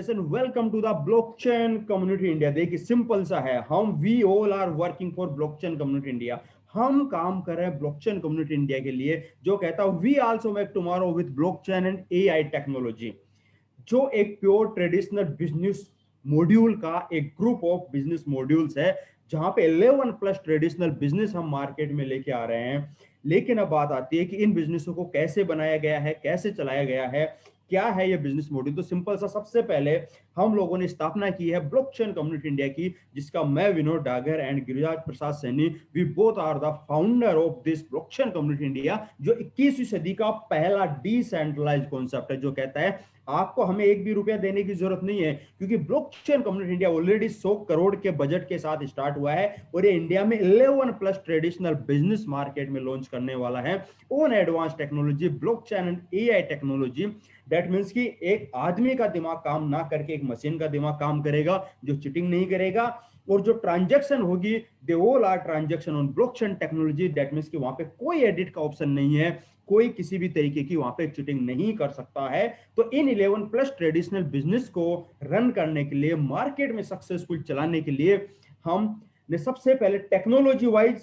Organisation, welcome to the blockchain community India. देखिए simple सा है, हम we all are working for blockchain community India. हम काम कर रहे हैं ब्लॉकचेन कम्युनिटी इंडिया के लिए, जो कहता है we also make tomorrow with blockchain and AI technology. जो एक प्योर ट्रेडिशनल बिजनेस मॉड्यूल का एक ग्रुप ऑफ बिजनेस मॉड्यूल्स है, जहां पे 11 प्लस ट्रेडिशनल बिजनेस हम मार्केट में लेके आ रहे हैं। लेकिन अब बात आती है कि इन बिजनेसों को कैसे बनाया गया है, कैसे चलाया गया है, क्या है ये बिजनेस मॉड्यूल। तो सिंपल सा, सबसे पहले हम लोगों ने स्थापना की है ब्लॉकचेन कम्युनिटी इंडिया की, जिसका मैं Vinod Dagar and Giriraj Prasad Saini, we both are the founder of this blockchain community India, जो 21वीं सदी का पहला डिसेंट्रलाइज्ड कॉन्सेप्ट है, जो कहता है आपको हमें एक भी रुपया देने की जरूरत नहीं है, क्योंकि blockchain community India already 100 crore के बजट के साथ स्टार्ट हुआ है और ये इंडिया में 11 प्लस ट्रेडिशनल बिजनेस मार्केट में लॉन्च करने वाला है on advance technology, blockchain and AI technology. That means कि एक आदमी का दिमाग काम ना करके एक मशीन का दिमाग काम करेगा, जो चीटिंग नहीं करेगा, और जो ट्रांजैक्शन होगी they all are transaction on blockchain technology. That means कि वहां पे कोई एडिट का ऑप्शन नहीं है, कोई किसी भी तरीके की वहां पे चीटिंग नहीं कर सकता है। तो इन 11 प्लस ट्रेडिशनल बिजनेस को रन करने के लिए, मार्केट में सक्सेसफुल चलाने के लिए, हम ने सबसे पहले टेक्नोलॉजी वाइज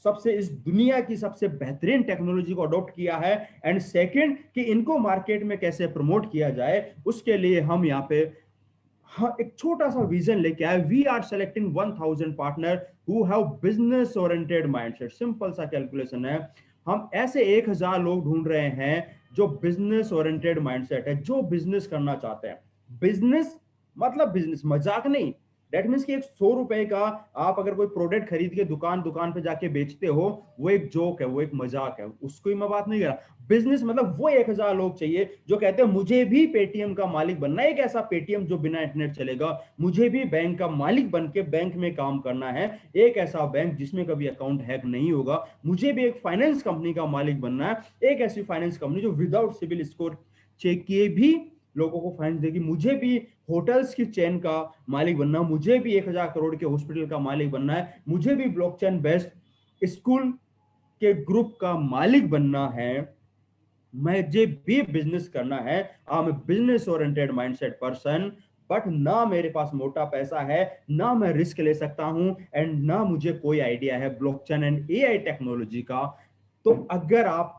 सबसे इस दुनिया की सबसे बेहतरीन टेक्नोलॉजी को अडॉप्ट किया है। एंड सेकंड कि इनको मार्केट में कैसे प्रमोट किया जाए, उसके लिए हम यहाँ पे हाँ एक छोटा सा विजन लेके आए। We are selecting 1000 partner who have business oriented mindset. Simple सा कैलकुलेशन है, हम ऐसे 1000 लोग ढूंढ रहे हैं जो बिजनेस ओरिएंटेड माइंडसेट है, जो बिजनेस करना चाहते हैं। बिजनेस मतलब बिजनेस, मजाक नहीं। दैट मीन्स कि एक 100 रुपए का आप अगर कोई प्रोडक्ट खरीद के दुकान दुकान पे जाके बेचते हो, वो एक जोक है, वो एक मजाक है, उसको ही मैं बात नहीं कर रहा। बिजनेस मतलब वो 1000 लोग चाहिए जो कहते हैं मुझे भी पेटीएम का मालिक बनना है, एक ऐसा पेटीएम जो बिना इंटरनेट चलेगा। मुझे भी बैंक का मालिक बन के बैंक में काम करना है, एक ऐसा बैंक जिसमें कभी अकाउंट हैक नहीं होगा। मुझे भी एक फाइनेंस कंपनी का मालिक बनना है, एक ऐसी फाइनेंस कंपनी जो विदाउट सिविल स्कोर चेक किए भी लोगों को फाइनेंस देगी। मुझे भी होटल्स की चेन का मालिक बनना, मुझे भी 1000 करोड़ के हॉस्पिटल का मालिक बनना है, मुझे भी ब्लॉकचेन बेस्ड स्कूल के ग्रुप का मालिक बनना है, मुझे भी बिजनेस करना है। I am business oriented mindset person, but ना मेरे पास मोटा पैसा है, ना मैं रिस्क ले सकता हूं, एंड ना मुझे कोई आइडिया है ब्लॉकचेन एंड एआई टेक्नोलॉजी का। तो अगर आप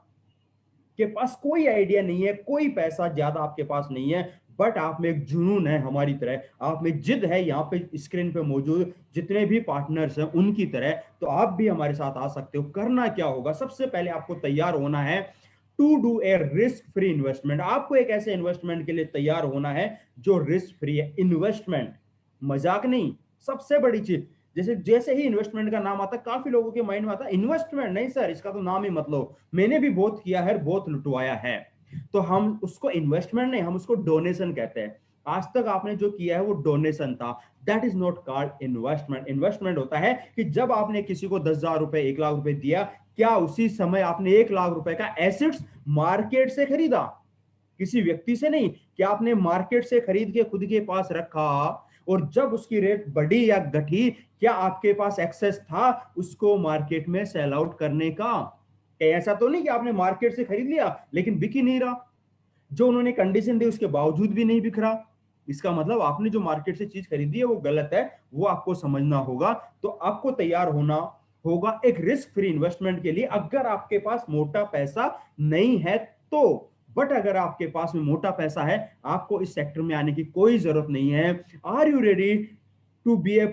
के पास कोई आइडिया नहीं है, कोई पैसा ज्यादा आपके पास नहीं है, बट आप में एक जुनून है हमारी तरह, आप में जिद है, यहाँ पे स्क्रीन पे मौजूद जितने भी पार्टनर्स हैं उनकी तरह, तो आप भी हमारे साथ आ सकते हो। करना क्या होगा, सबसे पहले आपको तैयार होना है to do a risk free investment. आपको एक ऐसे इन्वेस्टमेंट के लिए तैयार होना है जो रिस्क फ्री है। इन्वेस्टमेंट मजाक नहीं, सबसे बड़ी चीज। जैसे जैसे ही इन्वेस्टमेंट का नाम आता है, काफी लोगों के माइंड में आता है इन्वेस्टमेंट, नहीं सर इसका तो नाम ही मत लो, मैंने भी बहुत किया है, बहुत लुटवाया है। तो हम उसको इन्वेस्टमेंट नहीं, हम उसको डोनेशन कहते हैं। आज तक आपने जो किया है वो डोनेशन था, that is not called investment. Investment होता है कि जब आपने किसी को 10,000 रुपए, 1 लाख रुपए दिया, क्या उसी समय आपने 1 लाख रुपए का एसेट्स मार्केट से खरीदा, किसी व्यक्ति से नहीं। क्या आपने मार्केट से खरीद के खुद के पास रखा, और जब उसकी रेट बढ़ी या घटी, क्या आपके पास एक्सेस था उसको मार्केट में सेल आउट करने का? ऐसा तो नहीं कि आपने मार्केट से खरीद लिया लेकिन बिक ही नहीं रहा, जो उन्होंने कंडीशन दी उसके बावजूद भी नहीं बिक रहा। इसका मतलब आपने जो मार्केट से चीज खरीदी है वो गलत है, वो आपको समझना होगा। तो आपको तैयार होना होगा एक रिस्क फ्री इन्वेस्टमेंट के लिए, अगर आपके पास मोटा पैसा नहीं है तो। बट अगर आपके पास में मोटा पैसा है, आपको इस सेक्टर में आने की कोई जरूरत नहीं है। Are you ready to be a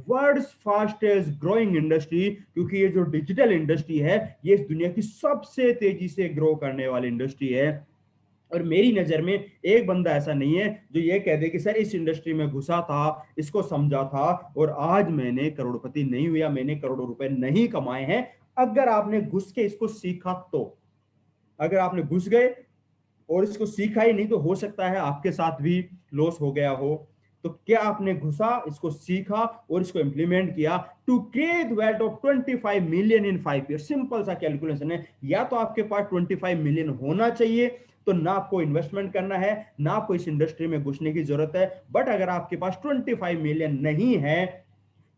world's fastest growing industry? क्योंकि ये जो डिजिटल इंडस्ट्री है, ये इस दुनिया की सबसे तेजी से ग्रो करने वाली इंडस्ट्री है। और मेरी नजर में एक बंदा ऐसा नहीं है जो ये कह दे कि सर इस इंडस्ट्री में घुसा था, इसको समझा था और आज मैंने करोड़पति नहीं हुआ, मैंने करोड़ों रुपए नहीं कमाए हैं। अगर आपने घुस के इसको सीखा तो, अगर आपने घुस गए और इसको सीखा ही नहीं, तो हो सकता है आपके साथ भी लॉस हो गया हो। तो क्या आपने घुसा, इसको सीखा और इसको इंप्लीमेंट किया to create wealth of 25 million in 5 year? Simple सा कैलकुलेशन है, या तो आपके पास 25 मिलियन होना चाहिए, तो ना आपको इन्वेस्टमेंट करना है, ना आपको इस इंडस्ट्री में घुसने की जरूरत है। बट अगर आपके पास 25 मिलियन नहीं है,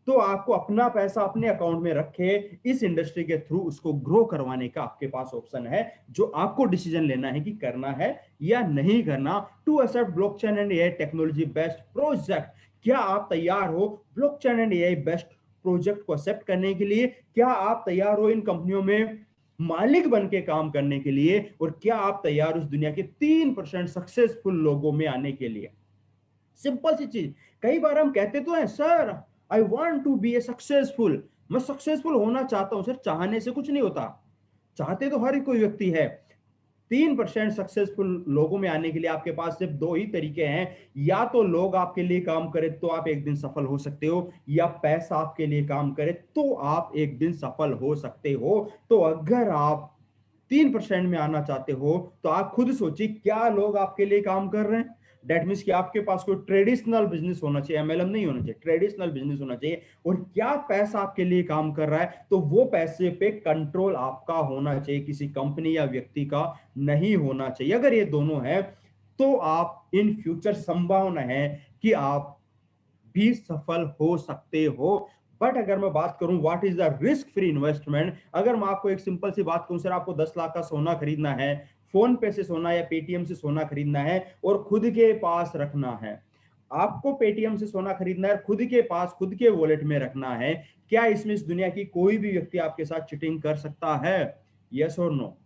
तो आपको अपना पैसा अपने अकाउंट में रखे इस इंडस्ट्री के थ्रू उसको ग्रो करवाने का आपके पास ऑप्शन है, जो आपको डिसीजन लेना है कि करना है या नहीं करना। To accept blockchain and AI technology based project, क्या आप तैयार हो blockchain and AI based project को एक्सेप्ट करने के लिए? क्या आप तैयार हो इन कंपनियों में मालिक बन के काम करने के लिए? और क्या आप तैयार हो उस दुनिया के 3% सक्सेसफुल लोगों में आने के लिए? सिंपल सी चीज। कई बार हम कहते तो हैं sir I want to be a successful, मैं सक्सेसफुल होना चाहता हूं। सर चाहने से कुछ नहीं होता, चाहते तो हर कोई व्यक्ति है। 3% सक्सेसफुल लोगों में आने के लिए आपके पास सिर्फ दो ही तरीके हैं, या तो लोग आपके लिए काम करें तो आप एक दिन सफल हो सकते हो, या पैसा आपके लिए काम करे तो आप एक दिन सफल हो सकते हो। तो अगर आप 3% में आना चाहते हो तो आप खुद सोचिए क्या लोग आपके लिए काम कर रहे हैं। डेट मीन्स कि आपके पास कोई ट्रेडिशनल बिजनेस होना चाहिए, एमएलएम नहीं होना चाहिए, ट्रेडिशनल बिजनेस होना चाहिए। और क्या पैसा आपके लिए काम कर रहा है, तो वो पैसे पे कंट्रोल आपका होना चाहिए, किसी कंपनी या व्यक्ति का नहीं होना चाहिए। अगर ये दोनों है तो आप इन फ्यूचर संभावना है कि आप भी सफल हो सकते हो। बट अगर मैं बात करूं what is the risk free investment, अगर मैं आपको एक सिंपल सी बात कहूं, सर आपको 10 लाख का सोना खरीदना है, फोन पे से सोना या पेटीएम से सोना खरीदना है और खुद के पास रखना है, आपको पेटीएम से सोना खरीदना है, खुद के पास खुद के वॉलेट में रखना है, क्या इसमें इस दुनिया की कोई भी व्यक्ति आपके साथ चीटिंग कर सकता है? यस और नो?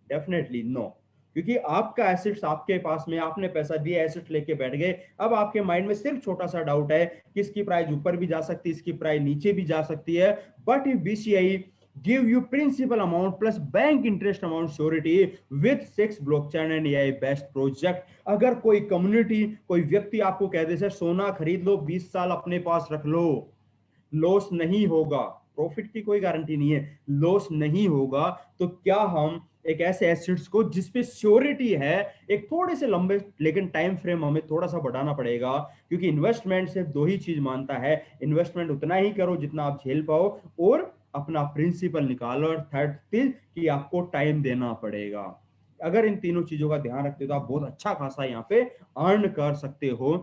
Definitely no. क्योंकि आपका एसेट्स आपके पास में, आपने पैसा दिया, एसेट लेके बैठ गए। अब आपके माइंड में सिर्फ छोटा सा डाउट है कि इसकी प्राइस ऊपर भी जा सकती है, इसकी प्राइस नीचे भी जा सकती है। But if BCI give you principal amount plus bank interest amount surety with 6 blockchain and AI based project, अगर कोई कम्युनिटी, कोई व्यक्ति आपको कह दे सर सोना खरीद लो, 20 साल अपने पास रख लो, लॉस नहीं होगा, प्रॉफिट की कोई गारंटी नहीं है, लॉस नहीं होगा, तो क्या हम एक ऐसे एसेट्स को जिसपे श्योरिटी है, एक थोड़े से लंबे लेकिन टाइम फ्रेम हमें थोड़ा सा बढ़ाना पड़ेगा, क्योंकि इन्वेस्टमेंट सिर्फ दो ही चीज मानता है, इन्वेस्टमेंट उतना ही करो जितना आप झेल पाओ, और अपना प्रिंसिपल निकालो, और थर्ड चीज कि आपको टाइम देना पड़ेगा। अगर इन तीनों चीजों का ध्यान रखते हो तो आप बहुत अच्छा खासा यहाँ पे अर्न कर सकते हो।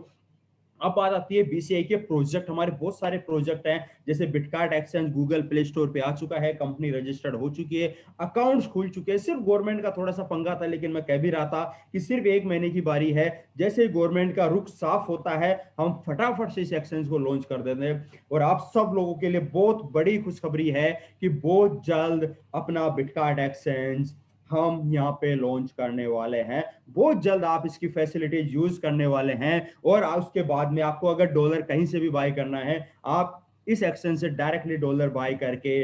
अब बात आती है बीसीआई के प्रोजेक्ट। हमारे बहुत सारे प्रोजेक्ट हैं, जैसे बिटकार्ट एक्सचेंज गूगल प्ले स्टोर पे आ चुका है, कंपनी रजिस्टर्ड हो चुकी है, अकाउंट्स खुल चुके हैं। सिर्फ गवर्नमेंट का थोड़ा सा पंगा था, लेकिन मैं कह भी रहा था कि सिर्फ 1 महीने की बारी है, जैसे गवर्नमेंट का रुख साफ होता है हम फटाफट से इस एक्सचेंज को लॉन्च कर देते हैं। और आप सब लोगों के लिए बहुत बड़ी खुशखबरी है कि बहुत जल्द अपना बिटकार्ट एक्सचेंज हम यहाँ पे लॉन्च करने वाले हैं। बहुत जल्द आप इसकी फैसिलिटीज यूज करने वाले हैं, और उसके बाद में आपको अगर डॉलर कहीं से भी बाय करना है, आप इस एक्सचेंज से डायरेक्टली डॉलर बाय करके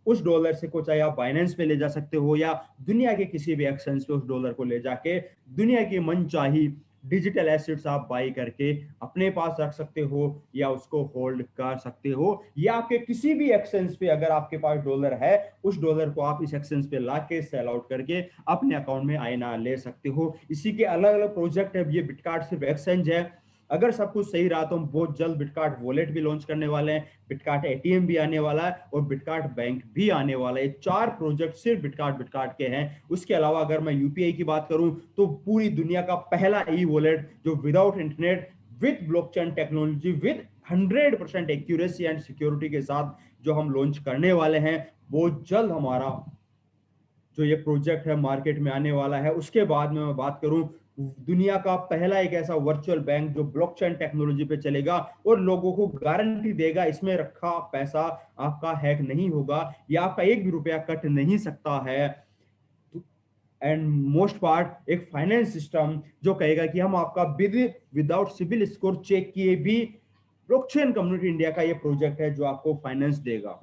उस डॉलर से को चाहे आप बाइनेंस पे ले जा सकते हो, या दुनिया के किसी भी एक्सचेंज पे उस डॉलर को ले जाके दुनिया की मनचाही डिजिटल एसेट्स आप बाई करके अपने पास रख सकते हो, या उसको होल्ड कर सकते हो, या आपके किसी भी एक्सचेंज पे अगर आपके पास डॉलर है, उस डॉलर को आप इस एक्सचेंज पे लाके सेल आउट करके अपने अकाउंट में आईना ले सकते हो। इसी के अलग अलग प्रोजेक्ट है, ये बिटकार्ट सिर्फ एक्सचेंज है। अगर सब कुछ सही रहा तो हम बहुत जल्द बिटकार्ट वॉलेट भी लॉन्च करने वाले हैं, बिटकार्ट एटीएम भी आने वाला है, और बिटकार्ट बैंक भी आने वाला है। 4 प्रोजेक्ट सिर्फ बिटकार्ट के हैं। उसके अलावा अगर मैं यूपीआई की बात करूं तो पूरी दुनिया का पहला ई वॉलेट जो without internet with blockchain technology with 100% accuracy and security के साथ जो हम लॉन्च करने वाले हैं, बहुत जल्द हमारा जो ये प्रोजेक्ट है मार्केट में आने वाला है। उसके बाद में मैं बात करूं दुनिया का पहला एक ऐसा वर्चुअल बैंक जो ब्लॉकचेन टेक्नोलॉजी पे चलेगा और लोगों को गारंटी देगा इसमें रखा पैसा आपका हैक नहीं होगा, या आपका एक भी रुपया कट नहीं सकता है। एंड मोस्ट पार्ट एक फाइनेंस सिस्टम जो कहेगा कि हम आपका विदाउट सिविल स्कोर चेक किए भी, ब्लॉकचेन कम्युनिटी इंडिया का ये प्रोजेक्ट है जो आपको फाइनेंस देगा।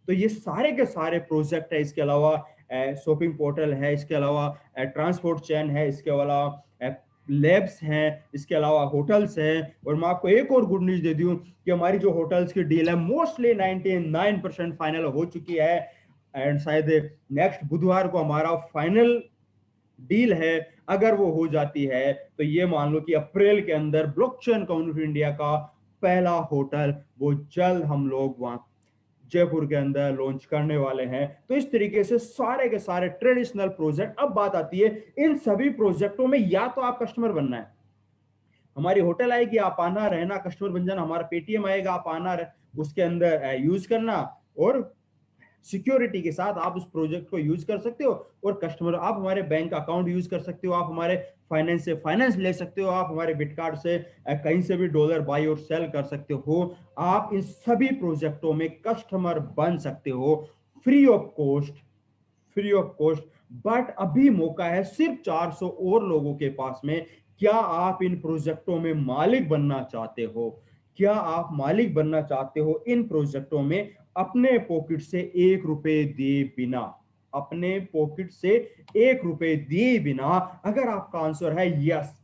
तो ये सारे के सारे प्रोजेक्ट है। इसके अलावा शॉपिंग पोर्टल है, इसके अलावा ट्रांसपोर्ट चेन है, इसके अलावा लैब्स हैं, इसके अलावा होटल्स हैं। और मैं आपको एक और गुड न्यूज दे दूं कि हमारी जो होटल्स की डील है मोस्टली 99% फाइनल हो चुकी है, एंड शायद नेक्स्ट बुधवार को हमारा फाइनल डील है। अगर वो हो जाती है तो ये मान लो कि अप्रैल के अंदर ब्लॉकचेन कम्युनिटी इंडिया का पहला होटल वो जल्द हम लोग वहां जयपुर के अंदर लॉन्च करने वाले हैं। तो इस तरीके से सारे के सारे ट्रेडिशनल प्रोजेक्ट। अब बात आती है इन सभी प्रोजेक्टों में या तो आप कस्टमर बनना है, हमारी होटल आएगी, आप आना रहना, कस्टमर बन जाना, हमारा पेटीएम आएगा, आप आना उसके अंदर यूज करना, और सिक्योरिटी के साथ आप उस प्रोजेक्ट को यूज कर सकते हो। और कस्टमर, आप हमारे बैंक अकाउंट यूज कर सकते हो, आप हमारे फाइनेंस से फाइनेंस ले सकते हो, आप हमारे बिट कार्ड से कहीं से भी डॉलर बाई और सेल कर सकते हो। आप इन सभी प्रोजेक्टों में कस्टमर बन सकते हो free of cost, free of cost. But अभी मौका है सिर्फ 400 और लोगों के पास में। क्या आप इन प्रोजेक्टों में मालिक बनना चाहते हो? क्या आप मालिक बनना चाहते हो इन प्रोजेक्टों में, अपने पॉकेट से 1 रुपए दिए बिना? अपने पॉकेट से 1 रुपए दिए बिना। अगर आपका आंसर है यस,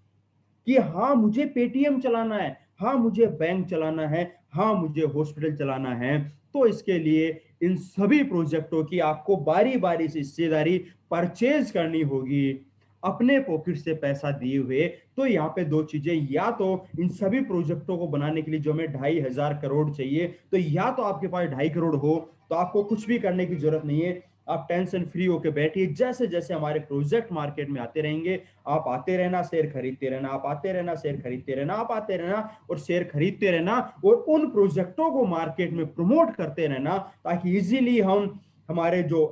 कि हाँ मुझे पेटीएम चलाना है, हाँ मुझे बैंक चलाना है, हाँ मुझे हॉस्पिटल चलाना है, तो इसके लिए इन सभी प्रोजेक्टों की आपको बारी बारी से हिस्सेदारी परचेज करनी होगी अपने पॉकेट से पैसा दिए हुए। तो यहाँ पे दो चीजें, या तो इन सभी प्रोजेक्टों को बनाने के लिए जो हमें 2,500 करोड़ चाहिए, तो या तो आपके पास 2.5 करोड़ हो, तो आपको कुछ भी करने की जरूरत नहीं है, आप टेंशन फ्री होकर बैठिए। जैसे जैसे हमारे प्रोजेक्ट मार्केट में आते रहेंगे, आप आते रहना, शेयर खरीदते रहना, आप आते रहना, शेयर खरीदते रहना, आप आते रहना और शेयर खरीदते रहना, और उन प्रोजेक्टों को मार्केट में प्रमोट करते रहना, ताकि इजीली हम हमारे जो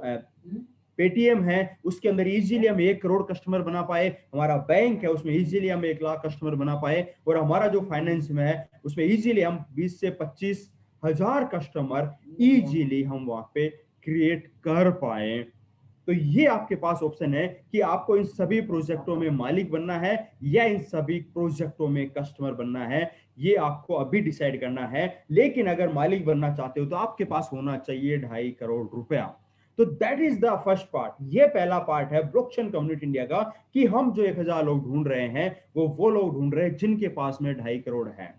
पेटीएम है उसके अंदर इजीली हम 1 करोड़ कस्टमर बना पाए, हमारा बैंक है उसमें इजीली हम 1 लाख कस्टमर बना पाए, और हमारा जो फाइनेंस में है उसमें इजीली हम 20 से 25 हजार कस्टमर इजीली हम वहां पे क्रिएट कर पाए। तो ये आपके पास ऑप्शन है कि आपको इन सभी प्रोजेक्टों में मालिक बनना है या इन सभी प्रोजेक्टों में कस्टमर बनना है। ये आपको अभी डिसाइड करना है। लेकिन अगर मालिक बनना चाहते हो तो आपके पास होना चाहिए 2.5 करोड़ रुपया। तो that is the first part. ये पहला पार्ट है ब्लॉकचेन कम्युनिटी इंडिया का, कि हम जो 1,000 लोग ढूंढ रहे हैं वो लोग ढूंढ रहे हैं जिनके पास में 2.5 करोड़ है।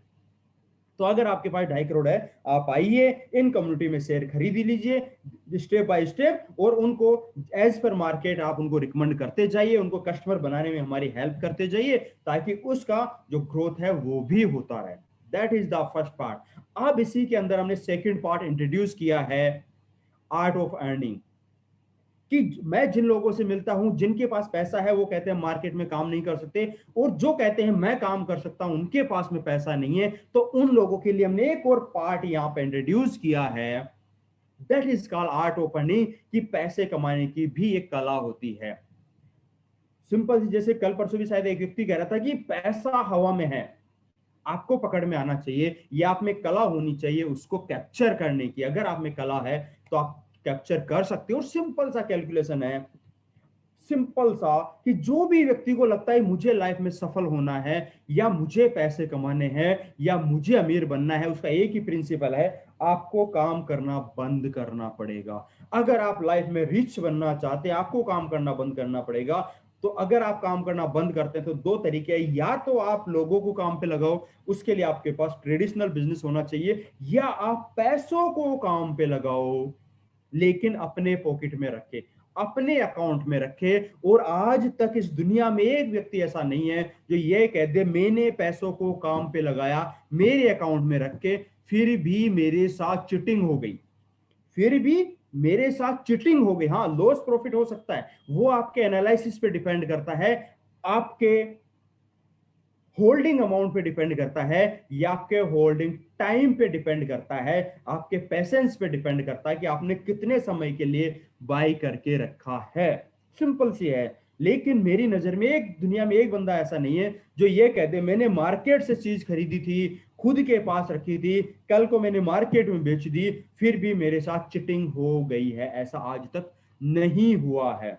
तो अगर आपके पास 2.5 करोड़ है, आप आइए इन कम्युनिटी में शेयर खरीद लीजिए स्टेप बाय स्टेप, और उनको एज पर मार्केट आप उनको रिकमेंड करते जाइए, उनको कस्टमर बनाने में हमारी हेल्प करते जाइए, ताकि उसका जो ग्रोथ है वो भी होता रहे। That is the first part. अब इसी के अंदर हमने सेकेंड पार्ट इंट्रोड्यूस किया है, आर्ट ऑफ अर्निंग। कि मैं जिन लोगों से मिलता हूं जिनके पास पैसा है, वो कहते हैं मार्केट में काम नहीं कर सकते, और जो कहते हैं मैं काम कर सकता हूं उनके पास में पैसा नहीं है। तो उन लोगों के लिए हमने एक और पार्ट यहां पे इंट्रोड्यूस किया है, that is called art of earning, कि पैसे कमाने की भी एक कला होती है। सिंपल, जैसे कल परसों भी शायद एक व्यक्ति कह रहा था कि पैसा हवा में है, आपको पकड़ में आना चाहिए, या आप में कला होनी चाहिए उसको कैप्चर करने की। अगर आप में कला है तो आप कैप्चर कर सकते हो। सिंपल सा कैलकुलेशन है, सिंपल सा, कि जो भी व्यक्ति को लगता है मुझे लाइफ में सफल होना है, या मुझे पैसे कमाने हैं, या मुझे अमीर बनना है, उसका एक ही प्रिंसिपल है, आपको काम करना बंद करना पड़ेगा। अगर आप लाइफ में रिच बनना चाहते हैं, आपको काम करना बंद करना पड़ेगा। तो अगर आप काम करना बंद करते हैं तो दो तरीके हैं, या तो आप लोगों को काम पे लगाओ, उसके लिए आपके पास ट्रेडिशनल बिजनेस होना चाहिए, या आप पैसों को काम पे लगाओ, लेकिन अपने पॉकेट में रखे, अपने अकाउंट में रखे। और आज तक इस दुनिया में एक व्यक्ति ऐसा नहीं है जो ये कह दे मैंने पैसों को काम पे लगाया, मेरे अकाउंट में रखे, फिर भी मेरे साथ चिटिंग हो गई, फिर भी मेरे साथ चिटिंग हो गई। हाँ, लॉस प्रॉफिट हो सकता है, वो आपके एनालिसिस पे डिपेंड करता है, आपके होल्डिंग अमाउंट पे डिपेंड करता है, या आपके होल्डिंग टाइम पे डिपेंड करता है, आपके पेशेंस पे डिपेंड करता है कि आपने कितने समय के लिए बाई करके रखा है। सिंपल सी है। लेकिन मेरी नजर में एक दुनिया में एक बंदा ऐसा नहीं है जो ये कह दे मैंने मार्केट से चीज खरीदी थी, खुद के पास रखी थी, कल को मैंने मार्केट में बेच दी, फिर भी मेरे साथ चिटिंग हो गई है। ऐसा आज तक नहीं हुआ है।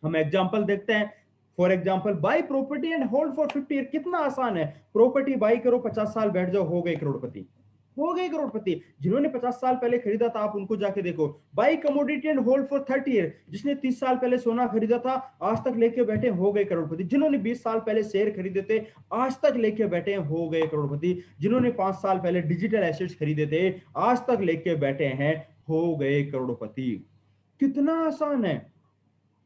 हम एग्जांपल देखते हैं। For example, buy property and hold for 50 year. कितना आसान है, प्रॉपर्टी बाई करो, 50 साल बैठ जाओ, हो गए करोड़पति, हो गए करोड़पति। जिन्होंने 50 साल पहले खरीदा था आप उनको जाके देखो। By commodity and hold for 30 year. जिसने 30 साल पहले सोना खरीदा था आज तक लेके बैठे, हो गए करोड़पति। जिन्होंने 20 साल पहले शेयर खरीदे थे आज तक लेके बैठे, हो गए करोड़पति। जिन्होंने 5 साल पहले डिजिटल एसेट्स खरीदे थे आज तक लेके बैठे हैं, हो गए करोड़पति। कितना आसान है,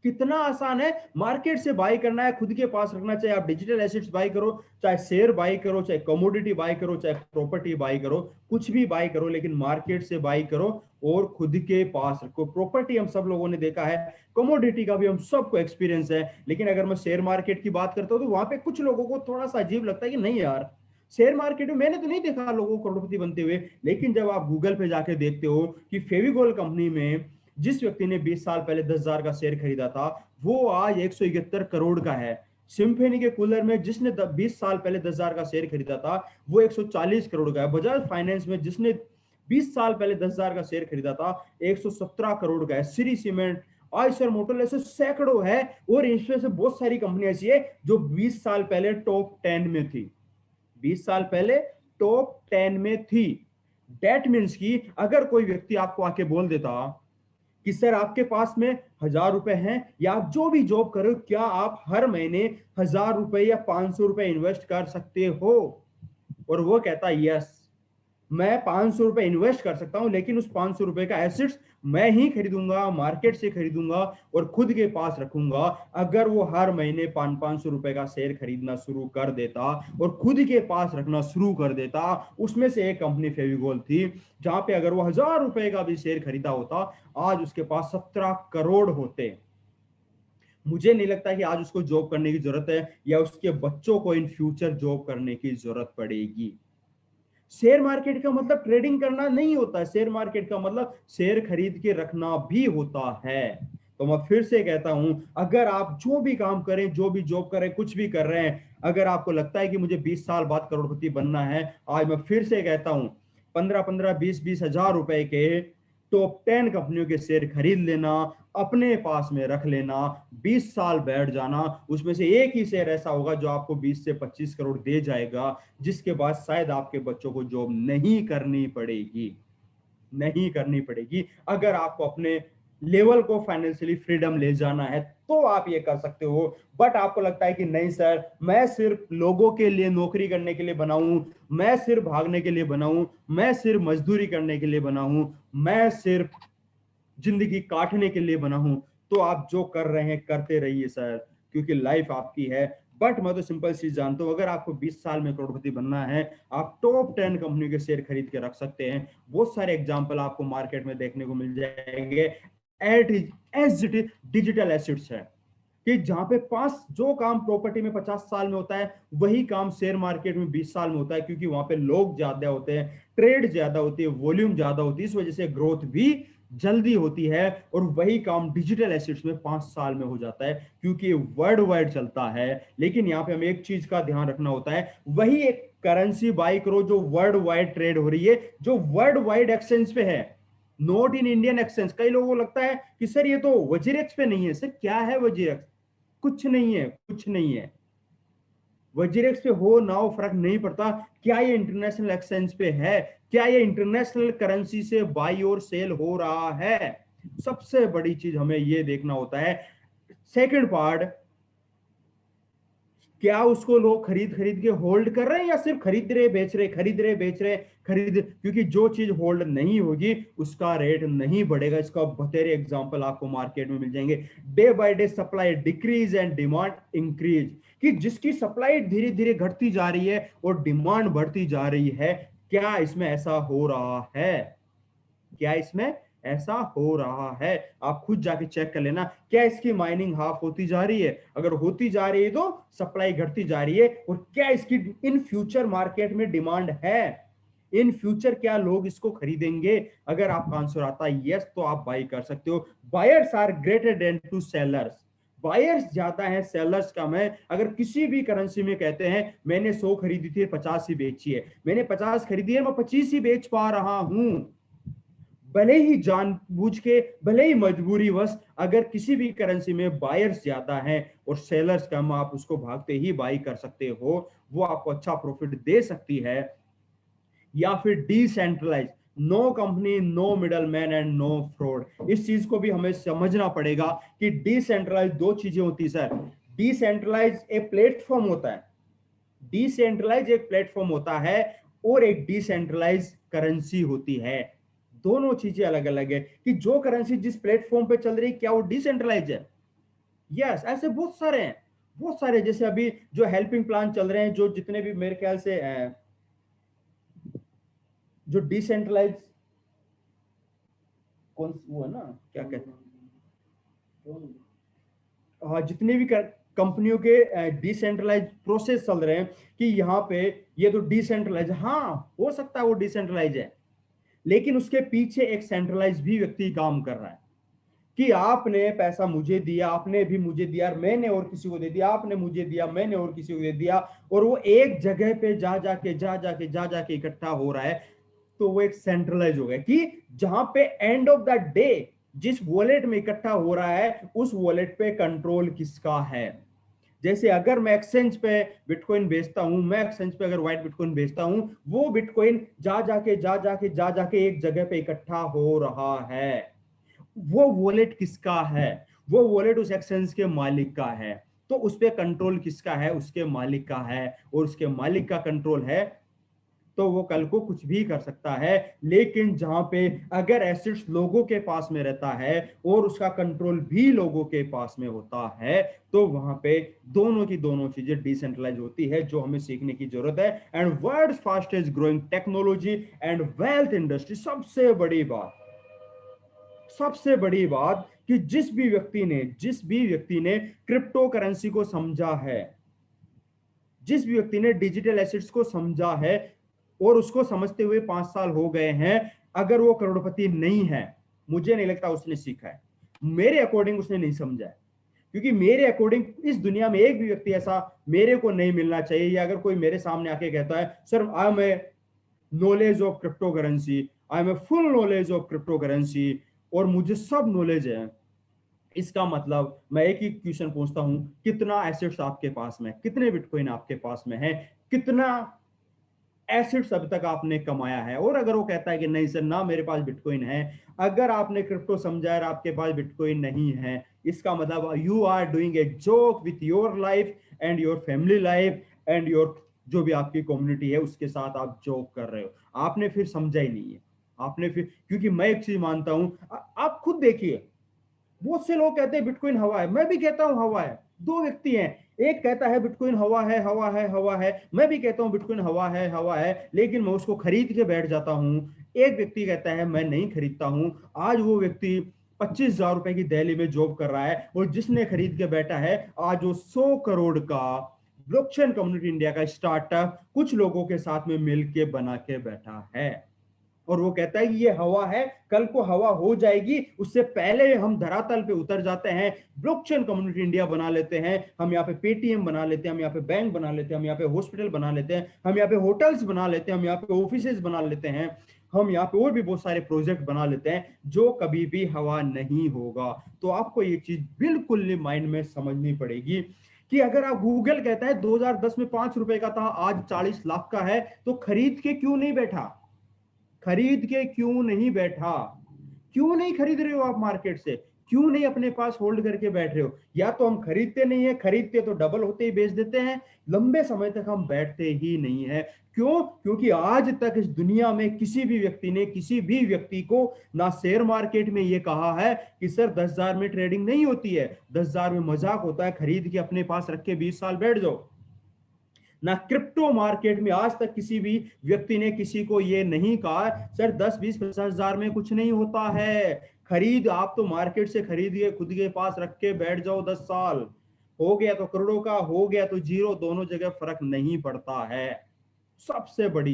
कितना आसान है। मार्केट से बाई करना है, खुद के पास रखना, चाहे आप डिजिटल एसेट्स बाई करो, चाहे शेयर बाई करो, चाहे कमोडिटी बाई करो, चाहे प्रॉपर्टी बाई करो, कुछ भी बाई करो, लेकिन मार्केट से बाई करो और खुद के पास रखो। प्रॉपर्टी हम सब लोगों ने देखा है, कमोडिटी का भी हम सबको एक्सपीरियंस है। लेकिन अगर मैं शेयर मार्केट की बात करता हूं तो वहां पे कुछ लोगों को थोड़ा सा अजीब लगता है कि नहीं यार, शेयर मार्केट में मैंने तो नहीं देखा लोगों को करोड़पति बनते हुए, लेकिन जब आप गूगल पे जाके देखते हो कि फेविकोल कंपनी में जिस व्यक्ति ने 20 साल पहले 10,000 का शेयर खरीदा था, वो आज 171 करोड़ का है। सिम्फनी के कूलर में जिसने 20 साल पहले 10,000 का शेयर खरीदा था, वो 140 करोड़ का है। बजाज फाइनेंस में जिसने 20 साल पहले 10,000 का शेयर खरीदा था, 117 करोड़ का है। श्री सीमेंट, आयशर मोटर, ऐसे सैकड़ों है, और इसमें से बहुत सारी कंपनियां ऐसी है जो 20 साल पहले टॉप 10 में थी। 20 साल पहले टॉप 10 में थी। डेट मीन्स की अगर कोई व्यक्ति आपको आके बोल देता कि सर आपके पास में 1,000 रुपए हैं, या आप जो भी जॉब करो, क्या आप हर महीने 1,000 रुपए या 500 रुपए इन्वेस्ट कर सकते हो? और वो कहता यस, मैं 500 रुपए इन्वेस्ट कर सकता हूं, लेकिन उस 500 रुपए का एसेट्स मैं ही खरीदूंगा, मार्केट से खरीदूंगा और खुद के पास रखूंगा। अगर वो हर महीने 500-500 रुपए का शेयर खरीदना शुरू कर देता और खुद के पास रखना शुरू कर देता, उसमें से एक कंपनी फेविकोल थी, जहां पे अगर वो 1,000 रुपए का भी शेयर खरीदा होता, आज उसके पास 17 करोड़ होते। मुझे नहीं लगता कि आज उसको जॉब करने की जरूरत है, या उसके बच्चों को इन फ्यूचर जॉब करने की जरूरत पड़ेगी। शेयर मार्केट का मतलब ट्रेडिंग करना नहीं होता, शेयर मार्केट का मतलब शेयर खरीद के रखना भी होता है। तो मैं फिर से कहता हूं, अगर आप जो भी काम करें, जो भी जॉब करें, कुछ भी कर रहे हैं, अगर आपको लगता है कि मुझे 20 साल बाद करोड़पति बनना है, आज मैं फिर से कहता हूं, 15-15, 20-20 हजार रुपए के टॉप 10 कंपनियों के शेयर खरीद लेना, अपने पास में रख लेना, 20 साल बैठ जाना, उसमें से एक ही शेयर ऐसा होगा जो आपको 20 से 25 करोड़ दे जाएगा, जिसके बाद शायद आपके बच्चों को जॉब नहीं करनी पड़ेगी। नहीं करनी पड़ेगी। अगर आपको अपने लेवल को फाइनेंशियली फ्रीडम ले जाना है तो आप ये कर सकते हो। बट आपको लगता है कि नहीं सर, मैं सिर्फ लोगों के लिए नौकरी करने के लिए बना हूं, मैं सिर्फ भागने के लिए बना हूं, मैं सिर्फ मजदूरी करने के लिए बना हूं, मैं सिर्फ जिंदगी काटने के लिए बना हूं, तो आप जो कर रहे हैं करते रहिए सर, क्योंकि लाइफ आपकी है। बट मैं तो सिंपल चीज जानता हूं, अगर आपको 20 साल में करोड़पति बनना है, आप टॉप 10 कंपनी के शेयर खरीद के रख सकते हैं। बहुत सारे एग्जांपल आपको मार्केट में देखने को मिल जाएंगे। At as it digital assets है कि जहां पे पांच जो काम प्रॉपर्टी में 50 साल में होता है, वही काम शेयर मार्केट में 20 साल में होता है, क्योंकि वहां पे लोग ज्यादा होते हैं, ट्रेड ज्यादा होती है, वॉल्यूम ज्यादा होती है, इस वजह से ग्रोथ भी जल्दी होती है। और वही काम डिजिटल एसेट्स में 5 साल में हो जाता है, क्योंकि वर्ल्ड वाइड चलता है। लेकिन यहाँ पे हमें एक चीज का ध्यान रखना होता है, वही एक करेंसी बाई करो जो वर्ल्ड वाइड ट्रेड हो रही है, जो वर्ल्ड वाइड एक्सचेंज पे है, नॉट इन इंडियन एक्सचेंज। कई लोगों को लगता है कि सर ये तो वजीरेक्स पे नहीं है। सर क्या है वजीरेक्स? कुछ नहीं है, कुछ नहीं है। वजीरेक्स पे हो ना हो फर्क नहीं पड़ता। क्या ये इंटरनेशनल एक्सचेंज पे है? क्या ये इंटरनेशनल करेंसी से बाई और सेल हो रहा है? सबसे बड़ी चीज हमें ये देखना होता है। सेकंड पार्ट, क्या उसको लोग खरीद खरीद के होल्ड कर रहे हैं, या सिर्फ खरीद रहे बेच रहे, खरीद रहे बेच रहे, खरीद? क्योंकि जो चीज होल्ड नहीं होगी उसका रेट नहीं बढ़ेगा। इसका बतेरे एग्जांपल आपको मार्केट में मिल जाएंगे। Day by day supply decrease and demand increase, कि जिसकी सप्लाई धीरे धीरे घटती जा रही है और डिमांड बढ़ती जा रही है। क्या इसमें ऐसा हो रहा है? क्या इसमें ऐसा हो रहा है? आप खुद जाके चेक कर लेना। क्या इसकी माइनिंग हाफ होती जा रही है? अगर होती जा रही है तो सप्लाई घटती जा रही है। और क्या इसकी इन फ्यूचर मार्केट में डिमांड है? इन फ्यूचर क्या लोग इसको खरीदेंगे? अगर आपका आंसर आता है यस, तो आप बाई कर सकते हो। Buyers are greater than to sellers. Buyers ज्यादा है, सेलर्स कम है। अगर किसी भी करेंसी में कहते हैं मैंने 100 खरीदी थी, 50 ही बेची है, मैंने 50 खरीदी है, मैं 25 ही बेच पा रहा हूं, भले ही जानबूझ के, भले ही मजबूरी वश, अगर किसी भी करेंसी में बायर्स ज्यादा हैं और सेलर्स कम, आप उसको भागते ही बाई कर सकते हो। वो आपको अच्छा प्रॉफिट दे सकती है। या फिर decentralise, no company, no middle man and no fraud. इस चीज को भी हमें समझना पड़ेगा कि डिसेंट्रलाइज दो चीजें होती है सर। डिसेंट्रलाइज एक प्लेटफॉर्म होता है, डिसेंट्रलाइज एक प्लेटफॉर्म होता है, और एक डिसेंट्रलाइज करेंसी होती है। दोनों चीजें अलग अलग है। कि जो करेंसी जिस प्लेटफॉर्म पे चल रही है, क्या वो डिसेंट्रलाइज है? यस, ऐसे बहुत सारे हैं, बहुत सारे। जैसे अभी जो हेल्पिंग प्लान चल रहे हैं, जो जितने भी मेरे ख्याल से जो डिसेंट्रलाइज, कौन वो है ना, क्या कहते हैं, हाँ जितने भी कंपनियों के डिसेंट्रलाइज प्रोसेस चल रहे हैं कि यहाँ पे ये तो डिसेंट्रलाइज, हाँ हो सकता है वो डिसेंट्रलाइज है, लेकिन उसके पीछे एक सेंट्रलाइज भी व्यक्ति काम कर रहा है कि आपने पैसा मुझे दिया, आपने भी मुझे दिया, मैंने और किसी को दे दिया, आपने मुझे दिया, मैंने और किसी को दे दिया, और वो एक जगह पे जा जाके इकट्ठा हो रहा है। तो वो एक सेंट्रलाइज हो गया कि जहां पे एंड ऑफ द डे जिस वॉलेट में इकट्ठा हो रहा है उस वॉलेट पे कंट्रोल किसका है। जैसे अगर मैं एक्सचेंज पे बिटकॉइन बेचता हूं, मैं एक्सचेंज पे अगर व्हाइट बिटकॉइन बेचता हूं, वो बिटकॉइन जा जाके एक जगह पे इकट्ठा हो रहा है। वो वॉलेट किसका है? वो वॉलेट उस एक्सचेंज के मालिक का है। तो उस पे कंट्रोल किसका है? उसके मालिक का है। और उसके मालिक का कंट्रोल है तो वो कल को कुछ भी कर सकता है। लेकिन जहां पे अगर एसेट्स लोगों के पास में रहता है और उसका कंट्रोल भी लोगों के पास में होता है, तो वहां पे दोनों की दोनों चीजें डिसेंट्रलाइज होती है, जो हमें सीखने की जरूरत है। And world fastest growing technology and wealth industry, सबसे बड़ी बात कि जिस भी व्यक्ति ने क्रिप्टो करेंसी को समझा है, जिस भी व्यक्ति ने डिजिटल एसेट्स को समझा है और उसको समझते हुए 5 साल हो गए हैं, अगर वो करोड़पति नहीं है, मुझे नहीं लगता उसने सीखा है। मेरे अकॉर्डिंग उसने नहीं समझा है, क्योंकि मेरे अकॉर्डिंग इस दुनिया में एक भी व्यक्ति ऐसा मेरे को नहीं मिलना चाहिए, या अगर कोई मेरे सामने आके कहता है sir I am a knowledge of crypto currency, I am a full knowledge of crypto currency, और मुझे सब नॉलेज है, इसका मतलब मैं एक ही क्वेश्चन पूछता हूं, कितना एसेट्स आपके पास में, कितने बिटकॉइन आपके पास में है, कितना एसेट्स अभी तक आपने कमाया है। और अगर वो कहता है कि नहीं सर ना मेरे पास बिटकॉइन है, अगर आपने क्रिप्टो समझा और आपके पास बिटकॉइन नहीं है, इसका मतलब you are doing a joke with your life and your family life and your जो भी आपकी कम्युनिटी है उसके साथ आप जोक कर रहे हो। आपने फिर समझा ही नहीं है। आपने फिर, क्योंकि मैं एक चीज मानता हूं, आप खुद देखिए, बहुत से लोग कहते हैं बिटकॉइन हवा है, मैं भी कहता हूं हवा है। दो व्यक्ति हैं, एक कहता है बिटकॉइन हवा है, हवा है, हवा है, मैं भी कहता हूं बिटकॉइन हवा है, हवा है, लेकिन मैं उसको खरीद के बैठ जाता हूं। एक व्यक्ति कहता है मैं नहीं खरीदता हूं। आज वो व्यक्ति 25,000 रुपए की दिल्ली में जॉब कर रहा है, और जिसने खरीद के बैठा है आज वो 100 करोड़ का ब्लॉकचेन कम्युनिटी इंडिया का स्टार्टअप कुछ लोगों के साथ में मिलके बना के बैठा है। और वो कहता है कि ये हवा है, कल को हवा हो जाएगी, उससे पहले हम धरातल पे उतर जाते हैं, ब्लॉकचेन कम्युनिटी इंडिया बना लेते हैं, हम यहाँ पे पेटीएम बना लेते हैं, हम यहाँ पे बैंक बना लेते हैं, हम यहाँ पे हॉस्पिटल बना लेते हैं, हम यहाँ पे होटल्स बना लेते हैं, हम यहाँ पे ऑफिसेज बना लेते हैं, हम यहाँ पे और भी बहुत सारे प्रोजेक्ट बना लेते हैं जो कभी भी हवा नहीं होगा। तो आपको ये चीज बिल्कुल माइंड में समझनी पड़ेगी कि अगर आप, गूगल कहता है 2010 में 5 रुपए का था, आज 40 लाख का है, तो खरीद के क्यों नहीं बैठा? खरीद के क्यों नहीं बैठा? क्यों नहीं खरीद रहे हो आप मार्केट से? क्यों नहीं अपने पास होल्ड करके बैठ रहे हो? या तो हम खरीदते नहीं है, खरीदते तो डबल होते ही बेच देते हैं, लंबे समय तक हम बैठते ही नहीं है। क्यों? क्योंकि आज तक इस दुनिया में किसी भी व्यक्ति ने किसी भी व्यक्ति को ना शेयर मार्केट में ये कहा है कि सर 10,000 में ट्रेडिंग नहीं होती है, 10,000 में मजाक होता है, खरीद के अपने पास रख के 20 साल बैठ जाओ। ना क्रिप्टो मार्केट में आज तक किसी भी व्यक्ति ने किसी को ये नहीं कहा सर 10, 20, 50,000 में कुछ नहीं होता है, खरीद, आप तो मार्केट से खरीद के खुद के पास रख के बैठ जाओ, 10 साल हो गया तो करोड़ों का, हो गया तो जीरो, दोनों जगह फर्क नहीं पड़ता है। सबसे बड़ी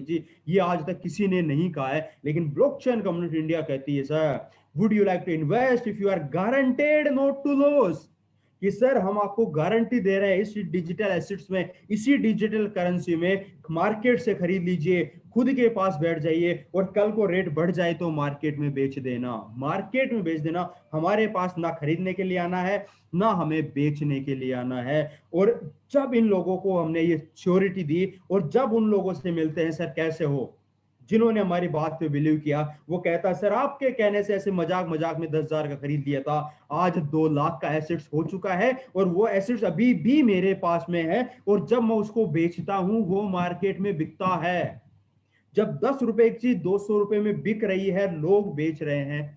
चीज ये आज तक किसी ने नहीं कहा है, लेकिन ब्लॉकचेन कम्युनिटी इंडिया कहती है sir would you like to invest if you are guaranteed not to loss, कि सर हम आपको गारंटी दे रहे हैं इस डिजिटल एसेट्स में, इसी डिजिटल करेंसी में मार्केट से खरीद लीजिए, खुद के पास बैठ जाइए, और कल को रेट बढ़ जाए तो मार्केट में बेच देना, मार्केट में बेच देना। हमारे पास ना खरीदने के लिए आना है, ना हमें बेचने के लिए आना है। और जब इन लोगों को हमने ये श्योरिटी दी, और जब उन लोगों से मिलते हैं सर कैसे हो, जिन्होंने हमारी बात पे बिलीव किया, वो कहता सर आपके कहने से ऐसे मजाक मजाक में 10,000 का खरीद लिया था, आज 2 लाख का एसेट्स हो चुका है, और वो एसेट्स अभी भी मेरे पास में है, और जब मैं उसको बेचता हूं वो मार्केट में बिकता है। जब 10 रुपए की चीज 200 रुपए में बिक रही है, लोग बेच रहे हैं,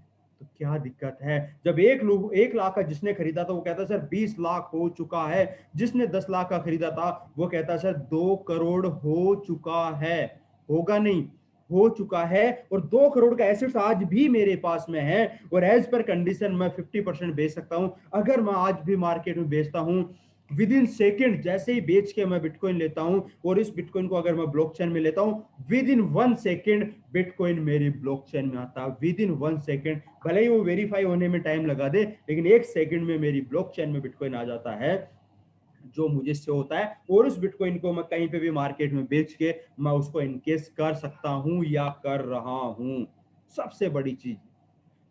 तो क्या दिक्कत है? जब 1 लाख का जिसने खरीदा था वो कहता सर 20 लाख हो चुका है, जिसने 10 लाख का खरीदा था वो कहता सर 2 करोड़ हो चुका है। होगा नहीं, हो चुका है और 2 करोड़ का एसेट्स आज भी मेरे पास में है और एज पर कंडीशन मैं 50% बेच सकता हूं। अगर मैं आज भी मार्केट में बेचता हूं, विद इन सेकेंड जैसे ही बेच के मैं बिटकॉइन लेता हूं और इस बिटकॉइन को अगर मैं ब्लॉकचेन में लेता हूं, विद इन 1 सेकेंड बिटकॉइन मेरी ब्लॉकचेन में आता है। विद इन 1 सेकेंड, भले ही वो वेरीफाई होने में टाइम लगा दे, लेकिन 1 सेकेंड में मेरी ब्लॉकचेन में बिटकॉइन आ जाता है जो मुझे से होता है। और उस बिटकॉइन को मैं कहीं पे भी मार्केट में बेच के मैं उसको इनकेस कर सकता हूं या कर रहा हूं। सबसे बड़ी चीज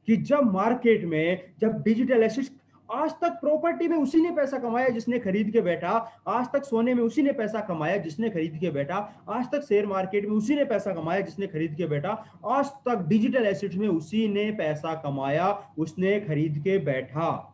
कि जब मार्केट में जब डिजिटल एसेट्स, आज तक प्रॉपर्टी में उसी ने पैसा कमाया जिसने खरीद के बैठा, आज तक सोने में उसी ने पैसा कमाया जिसने खरीद के बैठा, आज तक शेयर मार्केट में उसी ने पैसा कमाया जिसने खरीद के बैठा, आज तक डिजिटल एसेट्स में उसी ने पैसा कमाया, उसने खरीद के बैठा।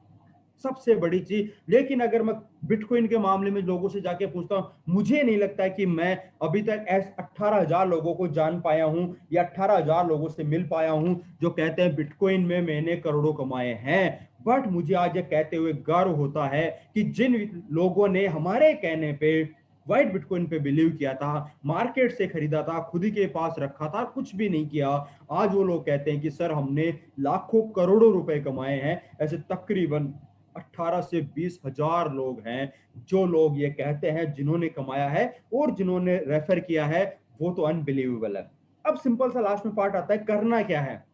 सबसे बड़ी चीज। लेकिन अगर मैं बिटकॉइन के मामले में लोगों से जाके पूछता हूं, मुझे नहीं लगता कि मैं अभी तक 18,000 लोगों को जान पाया हूं या 18,000 लोगों से मिल पाया हूं जो कहते हैं बिटकॉइन में मैंने करोड़ों कमाए हैं। बट मुझे आज ये कहते हुए गर्व होता है कि जिन लोगों ने हमारे कहने पे व्हाइट बिटकॉइन पे बिलीव किया था, मार्केट से खरीदा था, खुद के पास रखा था, कुछ भी नहीं किया, आज वो लोग कहते हैं कि सर हमने लाखों करोड़ों रुपए कमाए हैं। ऐसे तकरीबन 18 से 20 हजार लोग हैं जो लोग ये कहते हैं जिन्होंने कमाया है, और जिन्होंने रेफर किया है वो तो अनबिलीवेबल है। अब सिंपल सा लास्ट में पार्ट आता है, करना क्या है?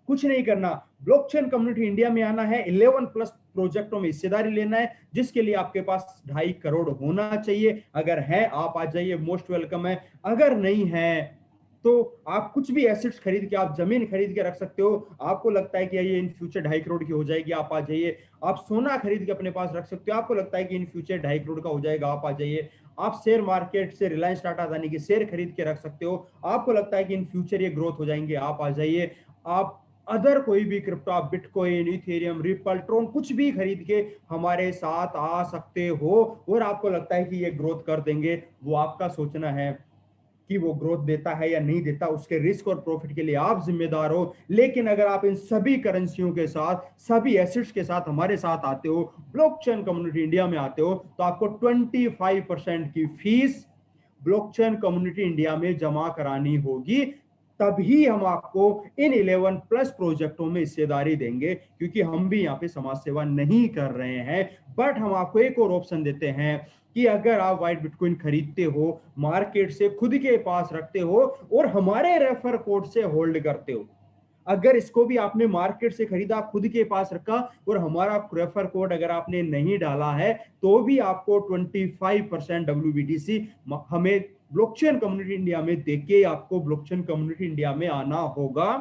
कुछ नहीं करना, ब्लॉकचेन कम्युनिटी इंडिया में आना है, 11 प्लस प्रोजेक्टों में हिस्सेदारी लेना है, जिसके लिए आपके पास 2.5 करोड़ होना चाहिए। अगर है आप आ जाइए, मोस्ट वेलकम है। अगर नहीं है तो आप कुछ भी एसेट्स खरीद के, आप जमीन खरीद के रख सकते हो। आपको लगता है कि ये इन फ्यूचर 2.5 करोड़ की हो जाएगी, आप आ जाइए। आप सोना खरीद के अपने पास रख सकते हो, आपको लगता है कि इन फ्यूचर 2.5 करोड़ का हो जाएगा, आप आ जाइए। आप शेयर मार्केट से रिलायंस टाटा अदानी के शेयर खरीद के रख सकते हो, आपको लगता है कि इन फ्यूचर ये ग्रोथ हो जाएंगे, आप आ जाइए। आप अदर कोई भी क्रिप्टो, आप बिटकॉइन, इथेरियम, रिपल, ट्रोन, कुछ भी खरीद के हमारे साथ आ सकते हो, और आपको लगता है कि ये ग्रोथ कर देंगे, वो आपका सोचना है कि वो ग्रोथ देता है या नहीं देता, उसके रिस्क और प्रॉफिट के लिए आप जिम्मेदार हो। लेकिन अगर आप इन सभी करेंसियों के साथ, सभी एसेट्स के साथ हमारे साथ आते हो, ब्लॉकचेन कम्युनिटी इंडिया में आते हो, तो आपको 25% की फीस ब्लॉकचेन कम्युनिटी इंडिया में जमा करानी होगी। तभी हम आपको इन 11 प्लस प्रोजेक्टों में हिस्सेदारी देंगे, क्योंकि हम भी यहाँ पे समाज सेवा नहीं कर रहे हैं। बट हम आपको एक और ऑप्शन देते हैं कि अगर आप व्हाइट बिटकॉइन खरीदते हो, मार्केट से खुद के पास रखते हो और हमारे रेफर कोड से होल्ड करते हो, अगर इसको भी आपने मार्केट से खरीदा, खुद के पास रखा और हमारा रेफर कोड अगर आपने नहीं डाला है, तो भी आपको 25% WBTC हमें ब्लॉकचेन कम्युनिटी इंडिया में देके आपको ब्लॉकचेन कम्युनिटी इंडिया में आना होगा।